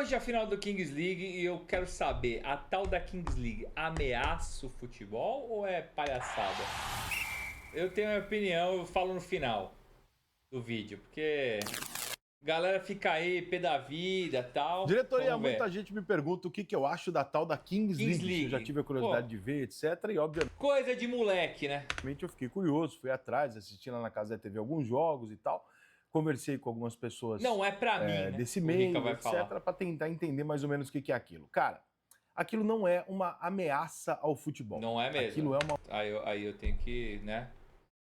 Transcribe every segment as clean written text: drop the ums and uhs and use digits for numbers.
Hoje é a final do Kings League e eu quero saber, a tal da Kings League ameaça o futebol ou é palhaçada? Eu tenho a minha opinião, eu falo no final do vídeo, porque a galera fica aí, pé da vida e tal. Diretoria, Vamos muita ver. gente me pergunta o que eu acho da tal da Kings Kings League. Se eu já League. tive a curiosidade Pô, de ver, etc. E, obviamente, coisa de moleque, né? eu fiquei curioso, fui atrás, assisti lá na casa da TV alguns jogos e tal. Conversei com algumas pessoas Não é pra mim, né? desse O Rica meio, vai falar. etc., para tentar entender mais ou menos o que é aquilo. Cara, aquilo não é uma ameaça ao futebol. Não é mesmo? Aquilo é uma Aí eu tenho que, né?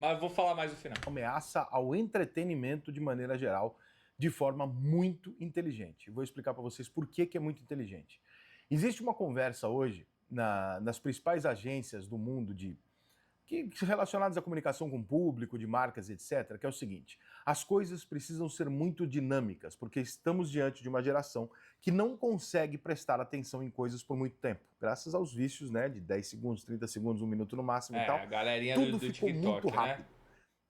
Mas eu vou falar mais no final. ameaça ao entretenimento de maneira geral, de forma muito inteligente. Vou explicar para vocês por que é muito inteligente. Existe uma conversa hoje nas principais agências do mundo relacionadas à comunicação com o público, de marcas, etc., que é o seguinte: as coisas precisam ser muito dinâmicas, porque estamos diante de uma geração que não consegue prestar atenção em coisas por muito tempo, graças aos vícios, né, de 10 segundos, 30 segundos, 1 minuto no máximo e tal. A galerinha Tudo do ficou TikTok, muito rápido. né?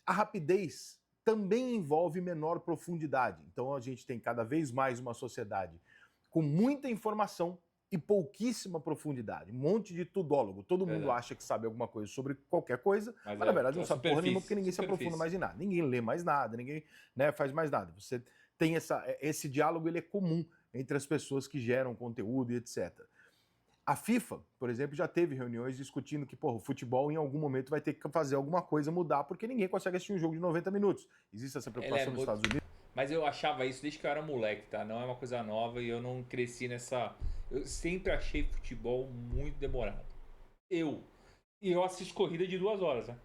A rapidez também envolve menor profundidade. Então a gente tem cada vez mais uma sociedade com muita informação e pouquíssima profundidade. Um monte de tudólogo. Todo mundo Verdade. acha que sabe alguma coisa sobre qualquer coisa, mas na é verdade não sabe porra nenhuma, porque ninguém se superfície. aprofunda mais em nada. Ninguém lê mais nada, ninguém, né, faz mais nada. Você tem esse diálogo, ele é comum entre as pessoas que geram conteúdo e etc. A FIFA, por exemplo, já teve reuniões discutindo que, porra, o futebol em algum momento vai ter que fazer alguma coisa mudar, porque ninguém consegue assistir um jogo de 90 minutos. Existe essa preocupação nos Estados Unidos. Mas eu achava isso desde que eu era moleque, tá? Não é uma coisa nova e eu não cresci nessa. Eu sempre achei futebol muito demorado. E eu assisto corrida de 2 horas, né?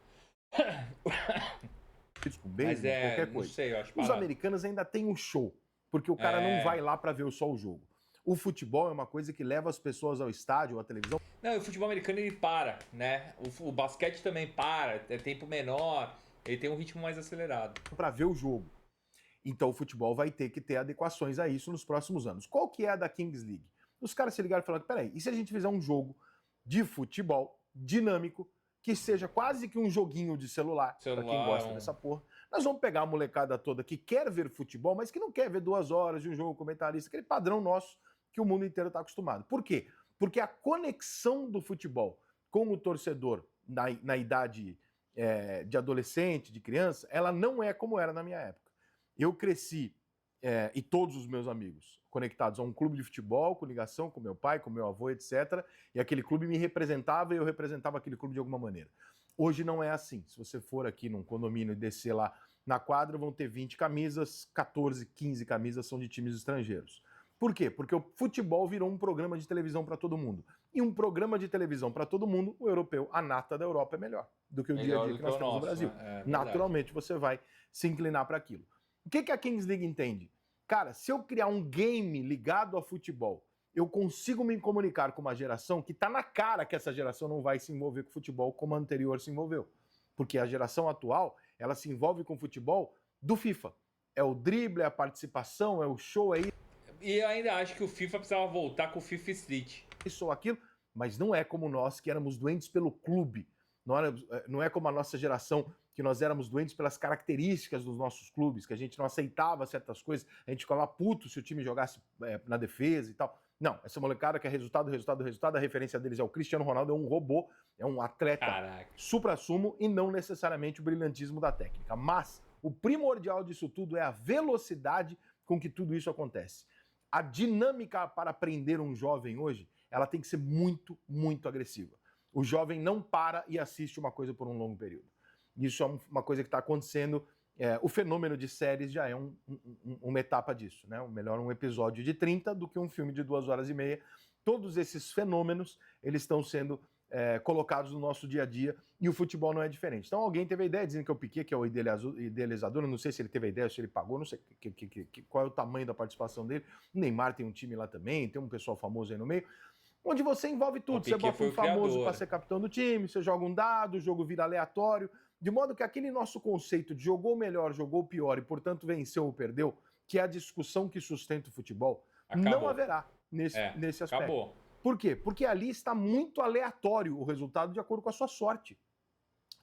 Com beisebol, qualquer coisa. Não sei, eu acho Os parado. americanos ainda têm um show, porque o cara não vai lá para ver só o jogo. O futebol é uma coisa que leva as pessoas ao estádio, à televisão. Não, o futebol americano ele para, né? O basquete também para, é tempo menor, ele tem um ritmo mais acelerado. Para ver o jogo. Então o futebol vai ter que ter adequações a isso nos próximos anos. Qual que é a da Kings League? Os caras se ligaram e falaram: peraí, e se a gente fizer um jogo de futebol dinâmico, que seja quase que um joguinho de celular, pra quem gosta dessa porra? Nós vamos pegar a molecada toda que quer ver futebol, mas que não quer ver 2 horas de um jogo comentarista, aquele padrão nosso que o mundo inteiro está acostumado. Por quê? Porque a conexão do futebol com o torcedor na idade de adolescente, de criança, ela não é como era na minha época. Eu cresci, e todos os meus amigos, conectados a um clube de futebol, com ligação com meu pai, com meu avô, etc. E aquele clube me representava e eu representava aquele clube de alguma maneira. Hoje não é assim. Se você for aqui num condomínio e descer lá na quadra, vão ter 20 camisas, 14, 15 camisas são de times estrangeiros. Por quê? Porque o futebol virou um programa de televisão para todo mundo. E um programa de televisão para todo mundo, o europeu, a nata da Europa, é melhor do que o dia a dia que nós temos no Brasil. Né? Naturalmente, você vai se inclinar para aquilo. O que a Kings League entende? Cara, se eu criar um game ligado a futebol, eu consigo me comunicar com uma geração que está na cara que essa geração não vai se envolver com futebol como a anterior se envolveu. Porque a geração atual, ela se envolve com futebol do FIFA. É o drible, é a participação, é o show, é isso. E eu ainda acho que o FIFA precisava voltar com o FIFA Street. Isso ou aquilo, mas não é como nós que éramos doentes pelo clube. Não é como a nossa geração que nós éramos doentes pelas características dos nossos clubes, que a gente não aceitava certas coisas, a gente ficava puto se o time jogasse na defesa e tal. Não, essa molecada que é resultado, a referência deles é o Cristiano Ronaldo, é um robô, é um atleta supra-sumo e não necessariamente o brilhantismo da técnica. Mas o primordial disso tudo é a velocidade com que tudo isso acontece. A dinâmica para aprender um jovem hoje, ela tem que ser muito, muito agressiva. O jovem não para e assiste uma coisa por um longo período. Isso é uma coisa que está acontecendo. O fenômeno de séries já é uma etapa disso, né? Melhor um episódio de 30 do que um filme de 2 horas e meia. Todos esses fenômenos, eles estão sendo colocados no nosso dia a dia e o futebol não é diferente. Então alguém teve a ideia, dizendo que é o Piquet, que é o idealizador, eu não sei se ele teve a ideia, se ele pagou, não sei qual é o tamanho da participação dele. O Neymar tem um time lá também, tem um pessoal famoso aí no meio, onde você envolve tudo. Você bota um famoso para ser capitão do time, você joga um dado, o jogo vira aleatório, de modo que aquele nosso conceito de jogou melhor, jogou pior e, portanto, venceu ou perdeu, que é a discussão que sustenta o futebol, não haverá nesse aspecto. Acabou. Por quê? Porque ali está muito aleatório o resultado de acordo com a sua sorte.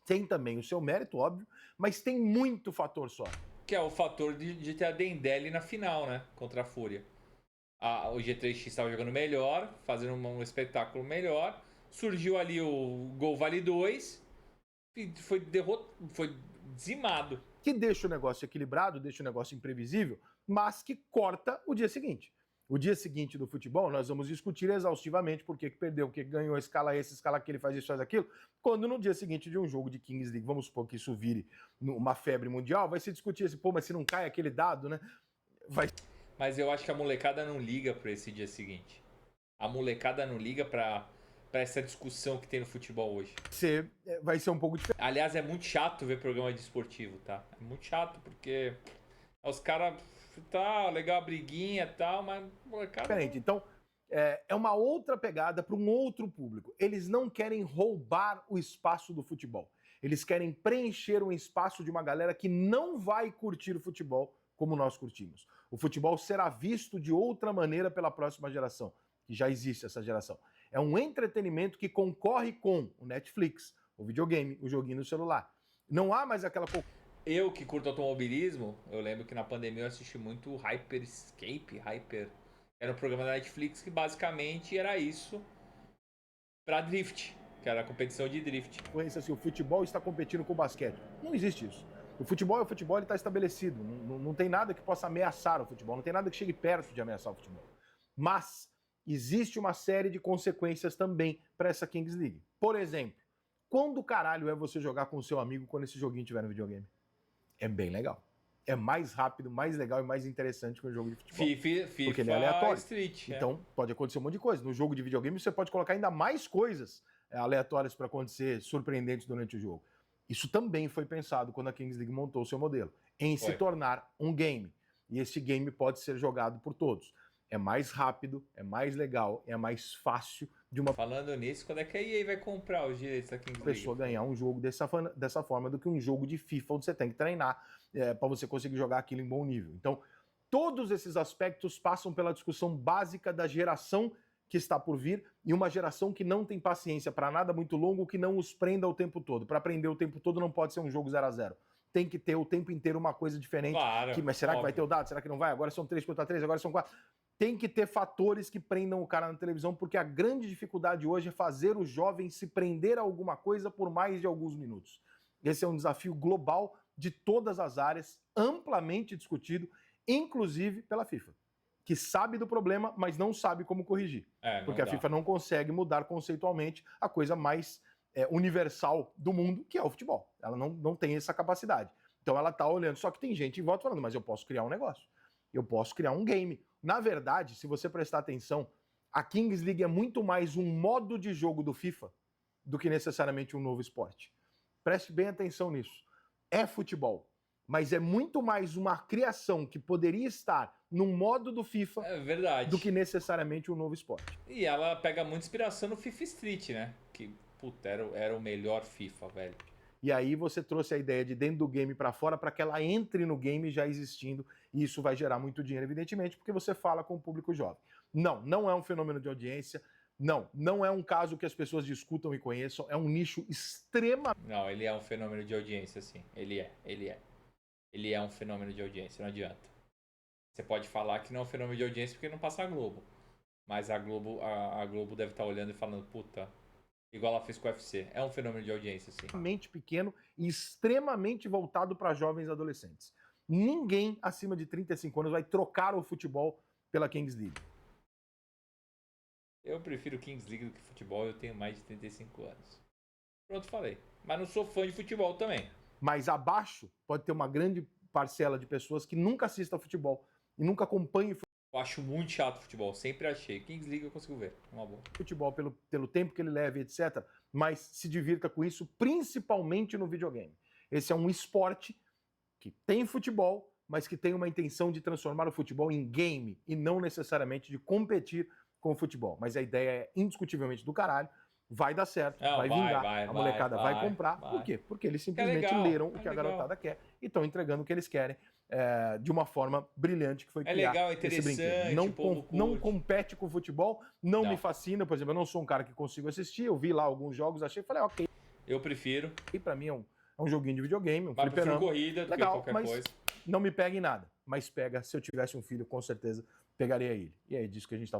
Tem também o seu mérito, óbvio, mas tem muito fator sorte. Que é o fator de ter a Dendele na final, né? Contra a Fúria. O G3X estava jogando melhor, fazendo um espetáculo melhor. Surgiu ali o Gol Vale 2 e foi dizimado. Que deixa o negócio equilibrado, deixa o negócio imprevisível, mas que corta o dia seguinte. O dia seguinte do futebol, nós vamos discutir exaustivamente por que perdeu, por que ganhou, escala esse, escala aquele, faz isso, faz aquilo. Quando no dia seguinte de um jogo de Kings League, vamos supor que isso vire uma febre mundial, vai se discutir esse, pô, mas se não cai aquele dado, né? Mas eu acho que a molecada não liga pra esse dia seguinte. A molecada não liga pra essa discussão que tem no futebol hoje. Vai ser um pouco diferente. Aliás, é muito chato ver programa de esportivo, tá? É muito chato, porque os caras, tá, legal a briguinha e tal, mas molecada... Diferente. Então, é uma outra pegada para um outro público. Eles não querem roubar o espaço do futebol. Eles querem preencher um espaço de uma galera que não vai curtir o futebol como nós curtimos. O futebol será visto de outra maneira pela próxima geração, que já existe essa geração. É um entretenimento que concorre com o Netflix, o videogame, o joguinho no celular. Não há mais aquela... Eu que curto automobilismo, eu lembro que na pandemia eu assisti muito Hyperscape, Era um programa da Netflix que basicamente era isso pra drift, que era a competição de drift. Assim, o futebol está competindo com o basquete. Não existe isso. O futebol é o futebol, ele está estabelecido. Não tem nada que possa ameaçar o futebol, não tem nada que chegue perto de ameaçar o futebol. Mas existe uma série de consequências também para essa Kings League. Por exemplo, quando caralho é você jogar com o seu amigo quando esse joguinho tiver no videogame? É bem legal. É mais rápido, mais legal e mais interessante que um jogo de futebol. FIFA porque ele é aleatório. Street, então pode acontecer um monte de coisa. No jogo de videogame você pode colocar ainda mais coisas aleatórias para acontecer, surpreendentes durante o jogo. Isso também foi pensado quando a Kings League montou o seu modelo, em se tornar um game. E esse game pode ser jogado por todos. É mais rápido, é mais legal, é mais fácil de uma... Falando nisso, quando é que a EA vai comprar os direitos da Kings League? pessoa ganhar um jogo dessa forma do que um jogo de FIFA onde você tem que treinar para você conseguir jogar aquilo em bom nível. Então, todos esses aspectos passam pela discussão básica da geração que está por vir e uma geração que não tem paciência para nada muito longo, que não os prenda o tempo todo. Para aprender o tempo todo não pode ser um jogo 0-0. Tem que ter o tempo inteiro uma coisa diferente. Claro, mas será que vai ter o dado? Será que não vai? Agora são 3 contra 3, agora são 4. Tem que ter fatores que prendam o cara na televisão, porque a grande dificuldade hoje é fazer o jovem se prender a alguma coisa por mais de alguns minutos. Esse é um desafio global de todas as áreas, amplamente discutido, inclusive pela FIFA, que sabe do problema, mas não sabe como corrigir. Porque a FIFA não consegue mudar conceitualmente a coisa mais universal do mundo, que é o futebol. Ela não tem essa capacidade. Então ela está olhando. Só que tem gente em volta falando, mas eu posso criar um negócio. Eu posso criar um game. Na verdade, se você prestar atenção, a Kings League é muito mais um modo de jogo do FIFA do que necessariamente um novo esporte. Preste bem atenção nisso. É futebol, mas é muito mais uma criação que poderia estar num modo do FIFA do que necessariamente um novo esporte. E ela pega muita inspiração no FIFA Street, né? Que, puta, era o melhor FIFA, velho. E aí você trouxe a ideia de dentro do game para fora para que ela entre no game já existindo, e isso vai gerar muito dinheiro, evidentemente, porque você fala com o público jovem. Não é um fenômeno de audiência, não é um caso que as pessoas discutam e conheçam, é um nicho extremamente... Não, ele é um fenômeno de audiência, sim, ele é. Ele é um fenômeno de audiência, não adianta. Você pode falar que não é um fenômeno de audiência porque não passa a Globo, mas a Globo deve estar olhando e falando, puta... Igual ela fez com o UFC. É um fenômeno de audiência, sim. Extremamente pequeno e extremamente voltado para jovens e adolescentes. Ninguém acima de 35 anos vai trocar o futebol pela Kings League. Eu prefiro Kings League do que futebol, eu tenho mais de 35 anos. Pronto, falei. Mas não sou fã de futebol também. Mas abaixo pode ter uma grande parcela de pessoas que nunca assistam futebol e nunca acompanhem futebol. Eu acho muito chato futebol, sempre achei. Kings League eu consigo ver, uma boa. Futebol pelo tempo que ele leva, etc. Mas se divirta com isso, principalmente no videogame. Esse é um esporte que tem futebol, mas que tem uma intenção de transformar o futebol em game e não necessariamente de competir com o futebol. Mas a ideia é indiscutivelmente do caralho, vai dar certo, vai vingar, a molecada vai comprar. Por quê? Porque eles simplesmente leram o que a garotada quer e estão entregando o que eles querem. De uma forma brilhante que foi criar legal, interessante, esse brinquedo. Não compete com o futebol, não me fascina, por exemplo, eu não sou um cara que consigo assistir, eu vi lá alguns jogos, achei, falei, ok. Eu prefiro. E pra mim é um joguinho de videogame, um fliperama. Corrida, legal, qualquer mas coisa. Não me pega em nada. Mas pega, se eu tivesse um filho, com certeza pegaria ele. E é disso que a gente está